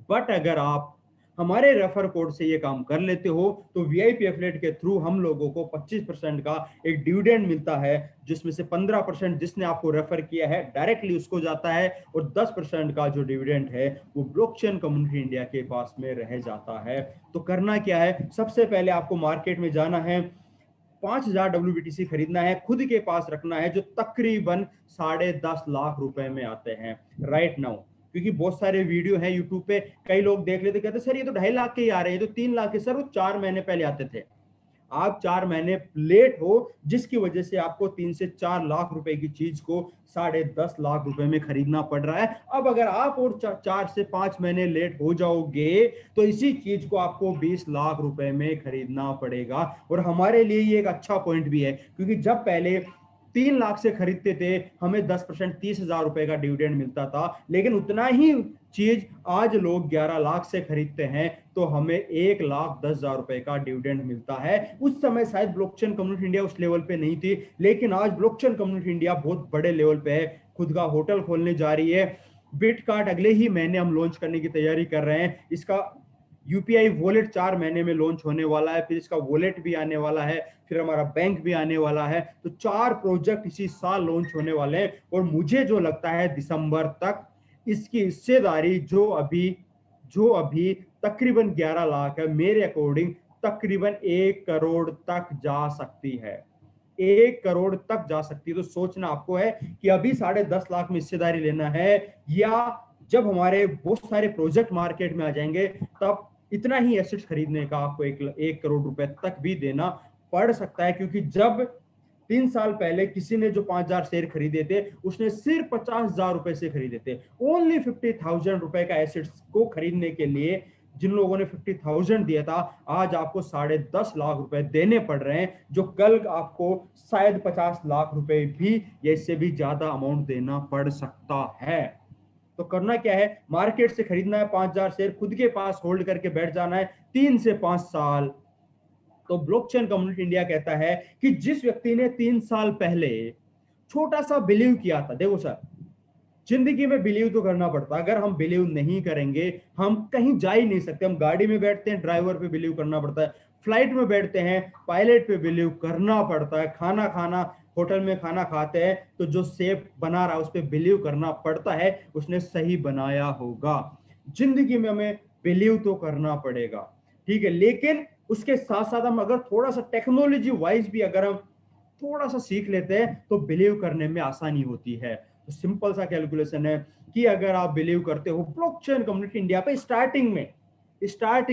बट अगर आप हमारे रेफर कोड से ये काम कर लेते हो, तो वीआईपी एफिलिएट के थ्रू हम लोगों को 25% का एक डिविडेंड मिलता है, जिसमें से 15% जिसने आपको रेफर किया है डायरेक्टली उसको जाता है, और 10% का जो डिविडेंड है वो ब्लॉकचेन कम्युनिटी इंडिया के पास में रह जाता है। तो करना क्या है? सबसे पहले आपको मार्केट में जाना है, 5,000 WBTC खरीदना है, खुद के पास रखना है, जो तकरीबन 10.5 लाख रुपए में आते हैं राइट नाउ। क्योंकि बहुत सारे वीडियो हैं यूट्यूब पे, कई लोग देख लेते, कहते सर ये तो 2.5 लाख के ही आ रहे हैं, तो 3 लाख के। सर वो 4 महीने पहले आते थे, आप 4 महीने लेट हो, जिसकी वजह से आपको 3 से 4 लाख रुपए की चीज को 10.5 लाख रुपए में खरीदना पड़ रहा है। अब अगर आप और 4 से 5 महीने लेट हो जाओगे, तो इसी चीज को आपको 20 लाख रुपए में खरीदना पड़ेगा। और हमारे लिए ये एक अच्छा पॉइंट भी है, क्योंकि जब पहले 3 लाख से खरीदते थे, हमें 10% 30,000 रुपए का डिविडेंड मिलता था, लेकिन उतना ही चीज आज लोग 11 लाख से खरीदते हैं, तो हमें 1,10,000 रुपए का डिविडेंड मिलता है। उस समय शायद ब्लॉकचेन कम्युनिटी इंडिया उस लेवल पे नहीं थी, लेकिन आज ब्लॉकचेन कम्युनिटी इंडिया बहुत बड़े लेवल पे है, खुद का होटल खोलने जा रही है। बिटकार्ड अगले ही महीने हम लॉन्च करने की तैयारी कर रहे हैं, इसका यूपीआई वॉलेट 4 महीने में लॉन्च होने वाला है, फिर इसका वॉलेट भी आने वाला है, फिर हमारा बैंक भी आने वाला है। तो 4 प्रोजेक्ट इसी साल लॉन्च होने वाले हैं, और मुझे जो लगता है दिसंबर तक इसकी हिस्सेदारी जो अभी तकरीबन 11 लाख है, मेरे अकॉर्डिंग तकरीबन 1 करोड़ तक जा सकती है, 1 करोड़ तक जा सकती है। तो सोचना आपको है कि अभी 10.5 लाख में हिस्सेदारी लेना है, या जब हमारे बहुत सारे प्रोजेक्ट मार्केट में आ जाएंगे तब इतना ही एसेट्स खरीदने का आपको 1 करोड़ रुपए तक भी देना पड़ सकता है। क्योंकि जब 3 साल पहले किसी ने जो 5,000 शेयर खरीदे थे, उसने सिर्फ 50,000 रुपए से खरीदे थे। ओनली 50,000 रुपए का एसेट्स को खरीदने के लिए जिन लोगों ने 50,000 दिया था, आज आपको 10.5 लाख रुपए देने पड़ रहे हैं, जो कल आपको शायद 50 लाख रुपए भी या इससे भी ज्यादा अमाउंट देना पड़ सकता है। तो करना क्या है, मार्केट से खरीदना है 5,000 शेयर, खुद के पास होल्ड करके बैठ जाना है 3 से 5 साल। तो ब्लॉकचेन कम्युनिटी इंडिया कहता है कि जिस व्यक्ति ने 3 साल पहले छोटा सा बिलीव किया था, देखो सर, जिंदगी में बिलीव तो करना पड़ता है। अगर हम बिलीव नहीं करेंगे, हम कहीं जा ही नहीं सकते। हम गाड़ी में बैठते हैं, ड्राइवर पे बिलीव करना पड़ता है। फ्लाइट में बैठते हैं, पायलट पे बिलीव करना पड़ता है। खाना खाना होटल में खाना खाते हैं तो जो शेफ बना रहा है उस पर बिलीव करना पड़ता है, उसने सही बनाया होगा। जिंदगी में हमें बिलीव तो करना पड़ेगा, ठीक है। लेकिन उसके साथ साथ हम अगर थोड़ा सा टेक्नोलॉजी वाइज भी अगर हम थोड़ा सा सीख लेते हैं तो बिलीव करने में आसानी होती है। तो सिंपल सा कैलकुलेशन है कि अगर आप बिलीव करते हो ब्लॉकचेन कम्युनिटी इंडिया पे स्टार्टिंग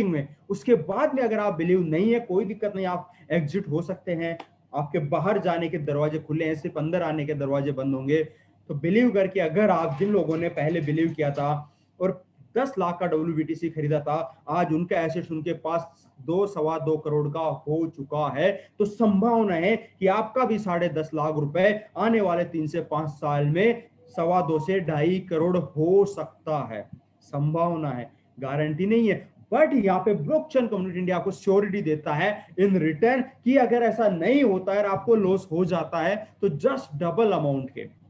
में, उसके बाद में अगर आप बिलीव नहीं है, कोई दिक्कत नहीं, आप एग्जिट हो सकते हैं। आपके बाहर जाने के दरवाजे खुले हैं, सिर्फ अंदर आने के दरवाजे बंद होंगे। तो बिलीव करके, अगर आप जिन लोगों ने पहले बिलीव किया था और 10 लाख का WBTC खरीदा था, आज उनका एसेट्स उनके पास 2 सवा 2 करोड़ का हो चुका है। तो संभावना है कि आपका भी 10.5 लाख रुपए आने वाले 3 से 5 साल में 2.25 से 2.5 करोड़ हो सकता है। संभावना है, गारंटी नहीं है। बट यहाँ पे ब्लॉकचेन कम्युनिटी इंडिया आपको श्योरिटी देता है इन रिटर्न कि अगर ऐसा नहीं होता है, आपको लॉस हो जाता है, तो जस्ट डबल अमाउंट के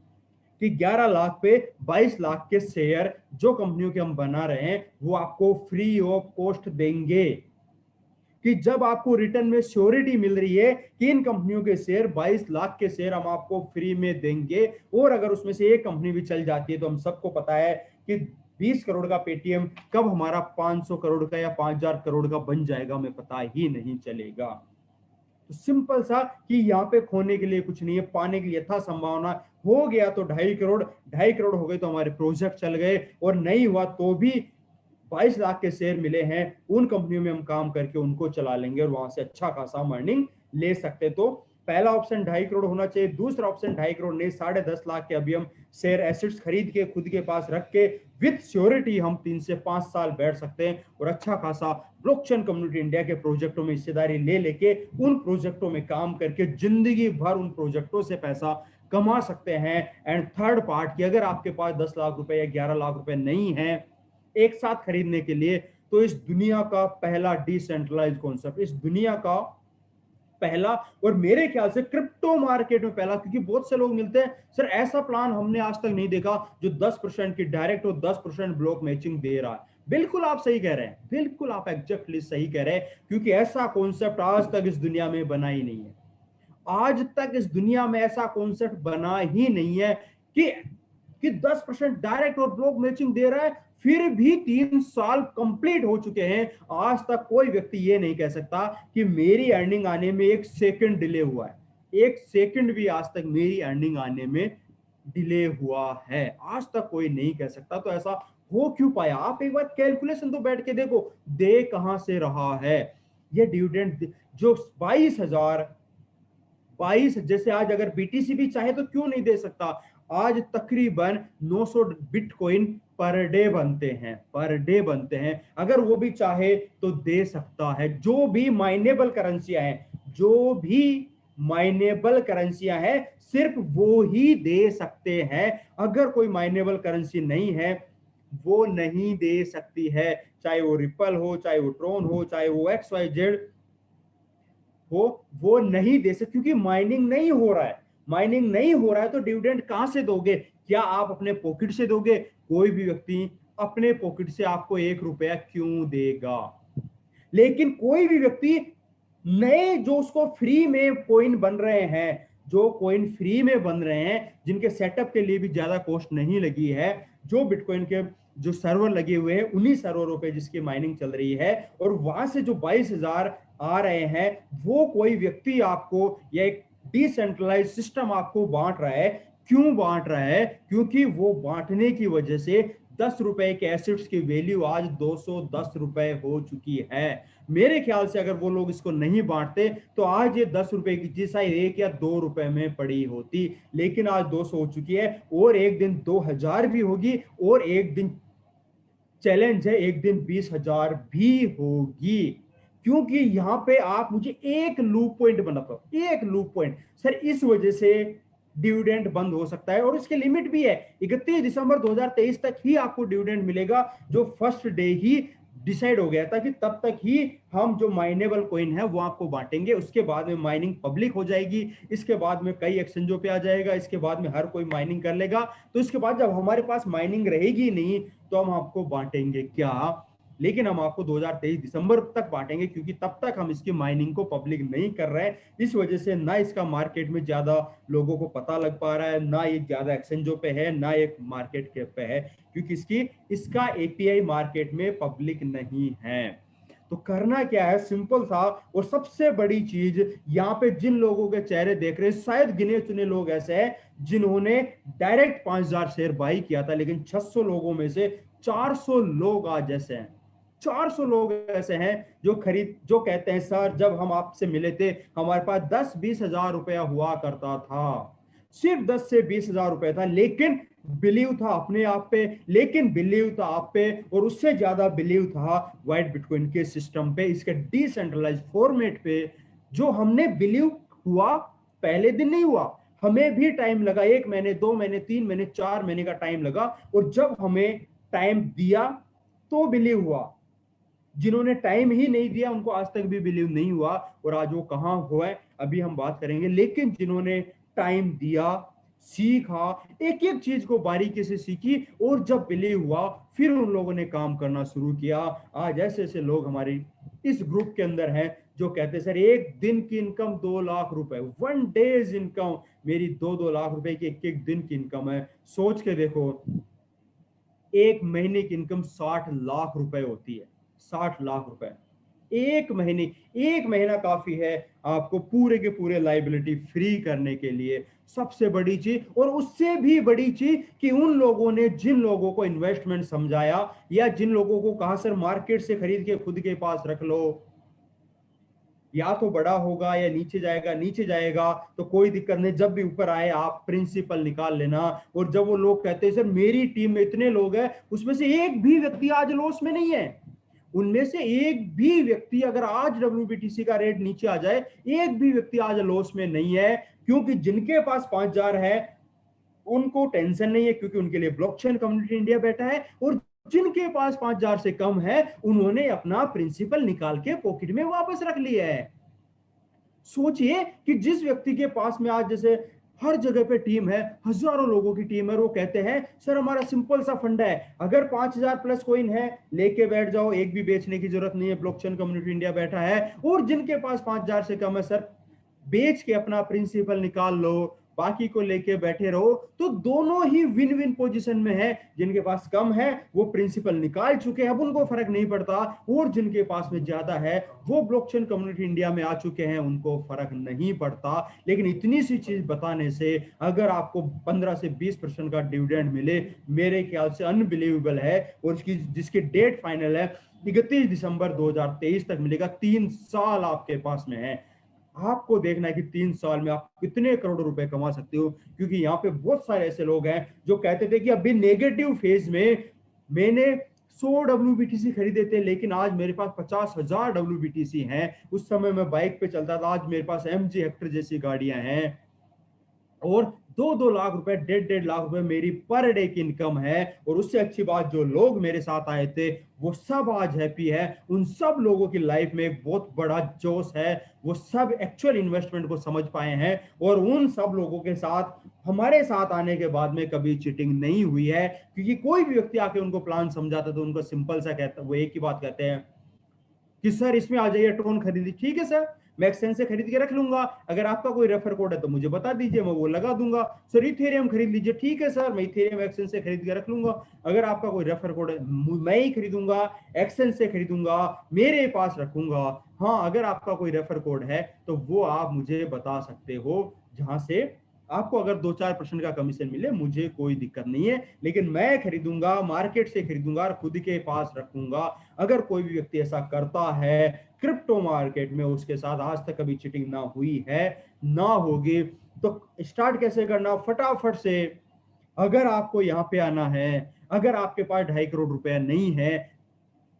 कि 11 लाख पे 22 लाख के शेयर जो कंपनियों के हम बना रहे हैं वो आपको फ्री ऑफ कॉस्ट देंगे। कि जब आपको रिटर्न में श्योरिटी मिल रही है कि इन कंपनियों के शेयर 22 लाख के शेयर हम आपको फ्री में देंगे, और अगर उसमें से एक कंपनी भी चल जाती है तो हम सबको पता है कि 20 करोड़ का पेटीएम कब हमारा 500 करोड़ का या 5,000 करोड़ का बन जाएगा, हमें पता ही नहीं चलेगा। तो सिंपल सा कि यहाँ पे खोने के लिए कुछ नहीं है, पाने के लिए यथा संभावना। हो गया तो 2.5 करोड़, 2.5 करोड़ हो गए तो हमारे प्रोजेक्ट चल गए, और नहीं हुआ तो भी 22 लाख के शेयर मिले हैं, उन कंपनियों में हम काम करके उनको चला लेंगे और वहां से अच्छा खासा अर्निंग ले सकते। तो पहला ऑप्शन 2.5 करोड़ होना चाहिए। दूसरा ऑप्शन 2.5 करोड़ नहीं, 10.5 लाख के अभी हम शेयर एसेट्स खरीद के खुद के पास रख के विद श्योरिटी हम 3 से 5 साल बैठ सकते हैं और अच्छा खासा ब्लॉकचेन कम्युनिटी इंडिया के प्रोजेक्टों में हिस्सेदारी ले लेके उन प्रोजेक्टों में काम करके जिंदगी भर उन प्रोजेक्टों से पैसा कमा सकते हैं। एंड थर्ड पार्ट कि अगर आपके पास 10 लाख रुपए या 11 लाख रुपए नहीं है एक साथ खरीदने के लिए, तो इस दुनिया का पहला डिसेंट्रलाइज कॉन्सेप्ट, इस दुनिया का पहला और मेरे ख्याल से क्रिप्टो मार्केट में पहला, क्योंकि बहुत से लोग मिलते हैं सर ऐसा प्लान हमने आज तक नहीं देखा जो 10% की डायरेक्ट और 10% ब्लॉक मैचिंग दे रहा है। बिल्कुल आप सही कह रहे हैं, बिल्कुल आप एग्जैक्टली सही कह रहे हैं, क्योंकि ऐसा कॉन्सेप्ट आज तक इस दुनिया में बना ही नहीं है। आज तक इस दुनिया में ऐसा कॉन्सेप्ट बना ही नहीं है कि 10% डायरेक्ट और ब्लॉक मैचिंग दे रहा है, फिर भी 3 साल कंप्लीट हो चुके हैं, आज तक कोई व्यक्ति ये नहीं कह सकता कि मेरी अर्निंग आने में 1 सेकंड डिले हुआ है। 1 सेकंड भी आज तक मेरी अर्निंग आने में डिले हुआ है, आज तक कोई नहीं कह सकता। तो ऐसा हो क्यों पाया? आप एक बार कैलकुलेशन तो बैठ के देखो, दे कहां से रहा है ये डिविडेंड जो 22 जैसे आज अगर बीटीसी भी चाहे तो क्यों नहीं दे सकता? आज तकरीबन 900 बिटकॉइन पर डे बनते हैं, अगर वो भी चाहे तो दे सकता है। जो भी माइनेबल करेंसियां हैं सिर्फ वो ही दे सकते हैं। अगर कोई माइनेबल करेंसी नहीं है वो नहीं दे सकती है, चाहे वो रिपल हो, चाहे वो ट्रोन हो, चाहे वो XYZ वो नहीं दे सकते, क्योंकि माइनिंग नहीं हो रहा है तो डिविडेंड कहां से दोगे? क्या आप अपने पॉकेट से दोगे? कोई भी व्यक्ति अपने पॉकेट से आपको 1 रुपया क्यों देगा? लेकिन कोई भी व्यक्ति नए जो उसको फ्री में कॉइन बन रहे हैं, जो कॉइन फ्री में बन रहे हैं, जिनके सेटअप के लिए भी ज्यादा कॉस्ट नहीं लगी है, जो बिटकॉइन के जो सर्वर लगे हुए हैं उन्हीं सर्वरों पे जिसकी माइनिंग चल रही है, और वहां से जो 22,000 आ रहे हैं वो कोई व्यक्ति आपको या एक डिसेंट्रलाइज सिस्टम आपको बांट रहा है। क्यों बांट रहा है? क्योंकि वो बांटने की वजह से ₹10 के एसेट्स की वैल्यू आज ₹210 हो चुकी है। मेरे ख्याल से अगर वो लोग इसको नहीं बांटते तो आज ये ₹10 की चीज शायद 1 या ₹2 में पड़ी होती, लेकिन आज 200 हो चुकी है और एक दिन 2000 भी होगी और एक दिन चैलेंज है एक दिन 20,000 भी होगी। क्योंकि यहां पे आप मुझे एक लूप पॉइंट बनाता हो, एक लूप पॉइंट सर, इस वजह से डिविडेंड बंद हो सकता है और इसके लिमिट भी है 31 दिसंबर 2023 तक ही आपको डिविडेंड मिलेगा, जो फर्स्ट डे ही डिसाइड हो गया था कि तब तक ही हम जो माइनेबल कॉइन है वो आपको बांटेंगे। उसके बाद में माइनिंग पब्लिक हो जाएगी, इसके बाद में कई एक्सचेंजों पे आ जाएगा, इसके बाद में हर कोई माइनिंग कर लेगा। तो इसके बाद जब हमारे पास माइनिंग रहेगी नहीं तो हम आपको बांटेंगे क्या, लेकिन हम आपको 2023 दिसंबर तक बांटेंगे क्योंकि तब तक हम इसकी माइनिंग को पब्लिक नहीं कर रहे हैं। इस वजह से ना इसका मार्केट में ज्यादा लोगों को पता लग पा रहा है, ना ये ज्यादा एक्सचेंजों पे है, ना एक मार्केट के पे है, क्योंकि इसका एपीआई मार्केट में पब्लिक नहीं है। तो करना क्या है, सिंपल था। और सबसे बड़ी चीज यहाँ पे जिन लोगों के चेहरे देख रहे हैं, शायद गिने चुने लोग ऐसे हैं जिन्होंने डायरेक्ट 5000 शेयर बाई किया था, लेकिन 600 लोगों में से 400 लोग आज ऐसे हैं, 400 लोग ऐसे हैं जो कहते हैं सर जब हम आपसे मिले थे हमारे पास 10-20 हजार रुपया हुआ करता था, सिर्फ 10 से 20 हजार रुपया था, लेकिन बिलीव था अपने आप पे, लेकिन बिलीव था आप पे, और उससे ज्यादा बिलीव था व्हाइट बिटकॉइन के सिस्टम पे, इसके डिसेंट्रलाइज फॉर्मेट पे। जो हमने बिलीव हुआ पहले दिन नहीं हुआ, हमें भी टाइम लगा, 1 महीने 2 महीने 3 महीने 4 महीने का टाइम लगा, और जब हमें टाइम दिया तो बिलीव हुआ। जिन्होंने टाइम ही नहीं दिया उनको आज तक भी बिलीव नहीं हुआ, और आज वो कहां हुआ है अभी हम बात करेंगे। लेकिन जिन्होंने टाइम दिया, सीखा, एक एक चीज को बारीकी से सीखी, और जब बिलीव हुआ फिर उन लोगों ने काम करना शुरू किया। आज ऐसे ऐसे लोग हमारे इस ग्रुप के अंदर हैं जो कहते हैं सर एक दिन की इनकम 2 लाख रुपए, 1 डेज इनकम मेरी 2-2 लाख रुपए की एक एक दिन की इनकम है। सोच के देखो, एक महीने की इनकम 60 लाख रुपए होती है, 60 लाख रुपए एक महीने। एक महीना काफी है आपको पूरे के पूरे लाइबिलिटी फ्री करने के लिए। सबसे बड़ी चीज, और उससे भी बड़ी चीज, कि उन लोगों ने जिन लोगों को इन्वेस्टमेंट समझाया, या जिन लोगों को कहा सर मार्केट से खरीद के खुद के पास रख लो, या तो बड़ा होगा या नीचे जाएगा, नीचे जाएगा तो कोई दिक्कत नहीं, जब भी ऊपर आए आप प्रिंसिपल निकाल लेना। और जब वो लोग कहते हैं सर मेरी टीम में इतने लोग हैं, उसमें से एक भी व्यक्ति आज लॉस में नहीं है, उनमें से एक भी व्यक्ति अगर आज WBTC का रेट नीचे आ जाए, एक भी व्यक्ति आज लॉस में नहीं है, क्योंकि जिनके पास 5000 है उनको टेंशन नहीं है, क्योंकि उनके लिए ब्लॉकचेन कम्युनिटी इंडिया बैठा है, और जिनके पास 5000 से कम है उन्होंने अपना प्रिंसिपल निकाल के पॉकेट में वापस रख लिया है। सोचिए कि जिस व्यक्ति के पास में आज जैसे हर जगह पे टीम है, हजारों लोगों की टीम है, वो कहते हैं सर हमारा सिंपल सा फंडा है, अगर 5000 प्लस कॉइन है लेके बैठ जाओ, एक भी बेचने की जरूरत नहीं है, ब्लॉकचेन कम्युनिटी इंडिया बैठा है। और जिनके पास 5000 से कम है सर बेच के अपना प्रिंसिपल निकाल लो, बाकी को लेके बैठे रहो। तो दोनों ही विन विन पोजीशन में है, जिनके पास कम है वो प्रिंसिपल निकाल चुके हैं, अब उनको फर्क नहीं पड़ता, और जिनके पास में ज्यादा है वो ब्लॉकचेन कम्युनिटी इंडिया में आ चुके हैं, उनको फर्क नहीं पड़ता। लेकिन इतनी सी चीज बताने से अगर आपको 15 से 20% का डिविडेंड मिले, मेरे ख्याल से अनबिलीवेबल है। और उसकी जिसकी डेट फाइनल है 31 दिसंबर 2023 तक मिलेगा, 3 साल आपके पास में है। आपको देखना है कि 3 साल में आप कितने करोड़ रुपए कमा सकते हो, क्योंकि यहाँ पे बहुत सारे ऐसे लोग हैं जो कहते थे कि अभी नेगेटिव फेज में मैंने 100 WBTC खरीदे थे, लेकिन आज मेरे पास 50,000 WBTC हैं। उस समय मैं बाइक पे चलता था, आज मेरे पास MG हेक्टर जैसी गाड़ियां हैं, और 2-2 लाख रुपए, 1.5 लाख रुपए मेरी पर डे की इनकम है। और उससे अच्छी बात, जो लोग मेरे साथ आए थे वो सब आज हैप्पी है, उन सब लोगों की लाइफ में एक बहुत बड़ा जोश है, वो सब एक्चुअल इन्वेस्टमेंट को समझ पाए हैं, और उन सब लोगों के साथ हमारे साथ आने के बाद में कभी चीटिंग नहीं हुई है। क्योंकि कोई भी व्यक्ति आके उनको प्लान समझाता तो उनको सिंपल सा कहता, वो एक ही बात कहते हैं कि सर इसमें आ जाइए, ट्रोन खरीदी, ठीक है सर मैं एक्सचेंज से खरीद के रख लूंगा, अगर आपका कोई रेफर कोड है तो मुझे बता दीजिए, मैं वो लगा दूंगा। सर इथेरियम खरीद लीजिए, ठीक है सर मैं इथेरियम एक्सचेंज से खरीद के रख लूंगा, अगर आपका कोई रेफर कोड है मैं ही खरीदूंगा, एक्सचेंज से खरीदूंगा, मेरे पास रखूंगा। हाँ, अगर आपका कोई रेफर कोड है तो वो आप मुझे बता सकते हो, जहां से आपको अगर 2-4% का कमीशन मिले मुझे कोई दिक्कत नहीं है, लेकिन मैं खरीदूंगा, मार्केट से खरीदूंगा और खुद के पास रखूंगा। अगर कोई भी व्यक्ति ऐसा करता है क्रिप्टो मार्केट में, उसके साथ आज तक कभी चीटिंग ना हुई है, ना होगी, तो स्टार्ट कैसे करना, फटाफट से। अगर आपको यहाँ पे आना है, अगर आपके पास 2.5 करोड़ रुपया नहीं है,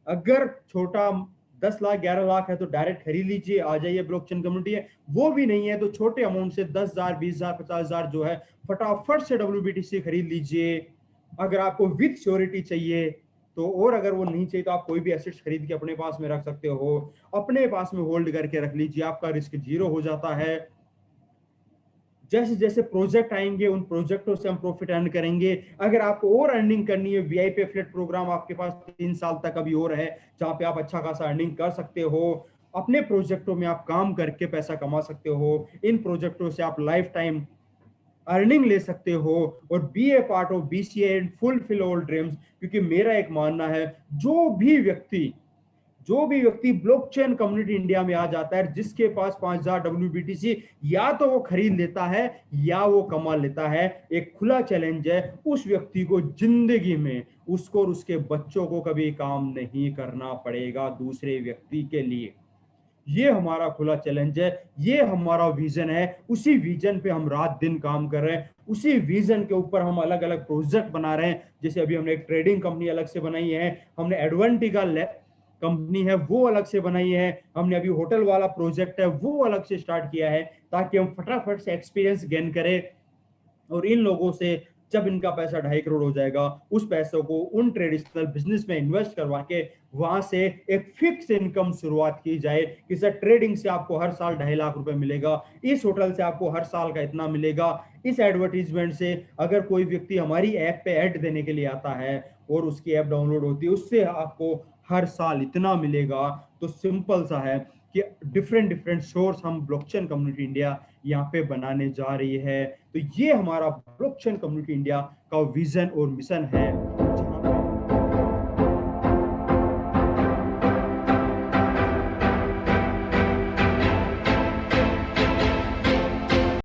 अगर छोटा 10 लाख 11 लाख है तो डायरेक्ट खरीद लीजिए, आ जाइए ब्लॉकचेन कम्युनिटी है। वो भी नहीं है तो छोटे अमाउंट से 10,000 20,000 50,000 जो है फटाफट से WBTC खरीद लीजिए। अगर आपको विथ श्योरिटी चाहिए तो, और अगर वो नहीं चाहिए तो आप कोई भी एसेट्स खरीद के अपने पास में रख सकते हो, अपने पास में होल्ड करके रख लीजिए, आपका रिस्क जीरो हो जाता है। जैसे जैसे प्रोजेक्ट आएंगे उन प्रोजेक्टों से हम प्रॉफिट अर्न करेंगे। अगर आपको और अर्निंग करनी है, वीआईपी एफिलिएट प्रोग्राम आपके पास 3 साल तक अभी और है, जहां पे आप अच्छा खासा अर्निंग कर सकते हो। अपने प्रोजेक्टों में आप काम करके पैसा कमा सकते हो, इन प्रोजेक्टों से आप लाइफ टाइम अर्निंग ले सकते हो, और be a part of BCA and fulfil all dreams. क्योंकि मेरा एक मानना है, जो भी व्यक्ति ब्लॉकचेन कम्युनिटी इंडिया में आ जाता है, जिसके पास 5,000 WBTC, या तो वो खरीद लेता है या वो कमा लेता है। एक खुला चैलेंज है, उस व्यक्ति को जिंदगी में उसको और उसके बच्चों को कभी काम नहीं करना पड़ेगा दूसरे व्यक्ति के लिए। ये हमारा खुला चैलेंज है, ये हमारा विजन है। उसी विजन पे हम रात दिन काम कर रहे हैं, उसी विजन के ऊपर हम अलग अलग प्रोजेक्ट बना रहे हैं। जैसे अभी हमने एक ट्रेडिंग कंपनी अलग से बनाई है, हमने एडवांटिका कंपनी है वो अलग से बनाई है, हमने अभी होटल वाला प्रोजेक्ट है वो अलग से स्टार्ट किया है, ताकि हम फटाफट से एक्सपीरियंस गेन करें। और इन लोगों से जब इनका पैसा 2.5 करोड़ हो जाएगा, उस पैसों को उन ट्रेडिशनल बिजनेस में इन्वेस्ट करवा के वहां से एक फिक्स इनकम शुरुआत की जाए कि सर ट्रेडिंग से आपको हर साल 2.5 लाख रुपए मिलेगा, इस होटल से आपको हर साल का इतना मिलेगा, इस एडवर्टीजमेंट से अगर कोई व्यक्ति हमारी ऐप पे ऐड देने के लिए आता है और उसकी ऐप डाउनलोड होती है, उससे आपको हर साल इतना मिलेगा। तो सिंपल सा है कि डिफरेंट डिफरेंट सोर्स हम ब्लॉकचेन कम्युनिटी इंडिया यहाँ पे बनाने जा रही है। तो ये हमारा ब्लॉकचेन कम्युनिटी इंडिया का विजन और मिशन है।